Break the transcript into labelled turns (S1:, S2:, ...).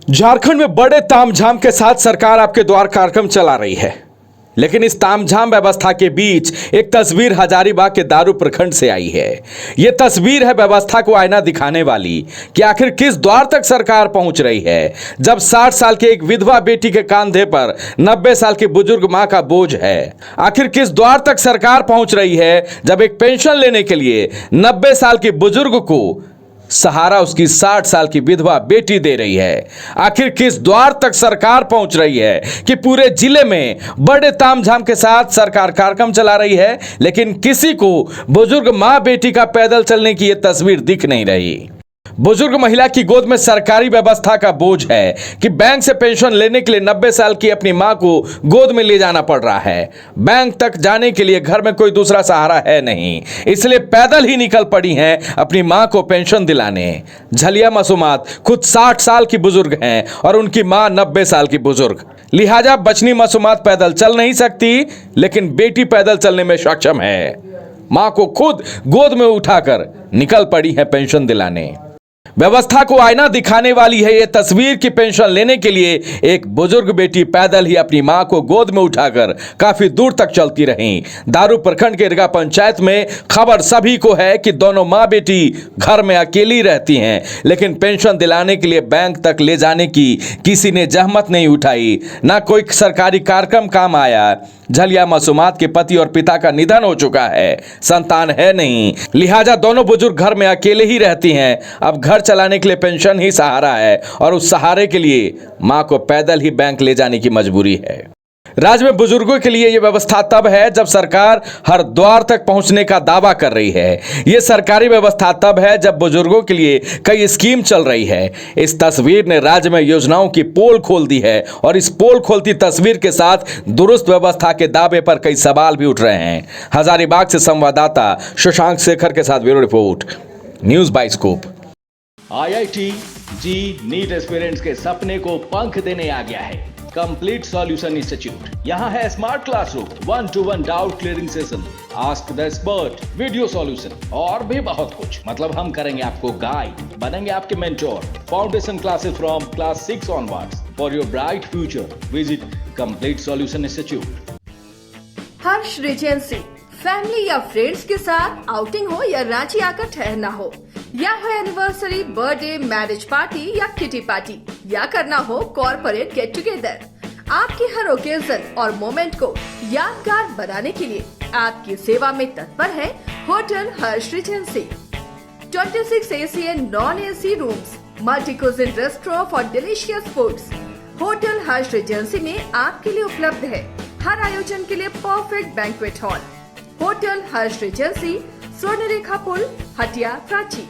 S1: झारखंड में बड़े तामझाम के साथ सरकार आपके द्वार कार्यक्रम चला रही है, लेकिन इस तामझाम व्यवस्था के बीच एक तस्वीर हजारीबाग के दारू प्रखंड से आई है। यह तस्वीर है व्यवस्था को आईना दिखाने वाली कि आखिर किस द्वार तक सरकार पहुंच रही है, जब 60 साल के एक विधवा बेटी के कंधे पर 90 साल की बुजुर्ग मां का बोझ है। आखिर किस द्वार तक सरकार पहुंच रही है, जब एक पेंशन लेने के लिए 90 साल की बुजुर्ग को सहारा उसकी 60 साल की विधवा बेटी दे रही है। आखिर किस द्वार तक सरकार पहुंच रही है कि पूरे जिले में बड़े तामझाम के साथ सरकार कार्यक्रम चला रही है, लेकिन किसी को बुजुर्ग मां बेटी का पैदल चलने की यह तस्वीर दिख नहीं रही। बुजुर्ग महिला की गोद में सरकारी व्यवस्था का बोझ है कि बैंक से पेंशन लेने के लिए 90 साल की अपनी मां को गोद में ले जाना पड़ रहा है। बैंक तक जाने के लिए घर में कोई दूसरा सहारा है नहीं, इसलिए पैदल ही निकल पड़ी हैं अपनी मां को पेंशन दिलाने। झलिया मासूमात खुद 60 साल की बुजुर्ग हैं और उनकी मां 90 साल की बुजुर्ग, लिहाजा बचनी मासूमात पैदल चल नहीं सकती, लेकिन बेटी पैदल चलने में सक्षम है। मां को खुद गोद में उठाकर निकल पड़ी है पेंशन दिलाने। व्यवस्था को आईना दिखाने वाली है यह तस्वीर कि पेंशन लेने के लिए एक बुजुर्ग बेटी पैदल ही अपनी मां को गोद में उठाकर काफी दूर तक चलती रहीं। दारू प्रखंड के इरगा पंचायत में खबर सभी को है कि दोनों मां बेटी घर में अकेली रहती हैं, लेकिन पेंशन दिलाने के लिए बैंक तक ले जाने की किसी ने जहमत नहीं उठाई, ना कोई सरकारी कार्यक्रम काम आया। झलिया मासूमात के पति और पिता का निधन हो चुका है, संतान है नहीं, लिहाजा दोनों बुजुर्ग घर में अकेले ही रहती हैं। अब घर चलाने के लिए पेंशन ही सहारा है और उस सहारे के लिए मां को पैदल ही बैंक ले जाने की मजबूरी है। राज्य में बुजुर्गों के लिए यह व्यवस्था तब है जब सरकार हर द्वार तक पहुंचने का दावा कर रही है। यह सरकारी व्यवस्था तब है जब बुजुर्गों के लिए कई स्कीम चल रही है। इस तस्वीर ने राज्य में योजनाओं की पोल खोल दी है और इस पोल खोलती तस्वीर के साथ दुरुस्त व्यवस्था के दावे पर कई सवाल भी उठ रहे हैं। हजारीबाग से संवाददाता शशांक शेखर के साथ bureau report, news by scoop.
S2: IIT JEE NEET aspirants के सपने को पंख देने आ गया है कंप्लीट सॉल्यूशन इंस्टीट्यूट। यहाँ है smart classroom, 1-to-1 doubt clearing session, ask the expert, video solution और भी बहुत कुछ। मतलब हम करेंगे आपको गाइड, बनेंगे आपके mentor. Foundation classes from class 6 onwards for your bright future. Visit complete solution institute.
S3: Harsh Regency, family या फ्रेंड्स के साथ आउटिंग हो या रांची आकर ठहरना हो, या हो एनिवर्सरी, बर्थडे, मैरिज पार्टी या किटी पार्टी, या करना हो कॉर्पोरेट गेट टुगेदर, आपकी हर ओकेजन और मोमेंट को यादगार बनाने के लिए आपकी सेवा में तत्पर है hotel Harsh Regency. 26 AC and non AC rooms, multi cuisine restaurant for delicious foods. Hotel Harsh Regency में आपके लिए उपलब्ध है हर आयोजन के लिए परफेक्ट बैंक्वेट हॉल। होटल हर्ष रेजेंसी, स्वर्णरेखा पुल, हटिया, रांची।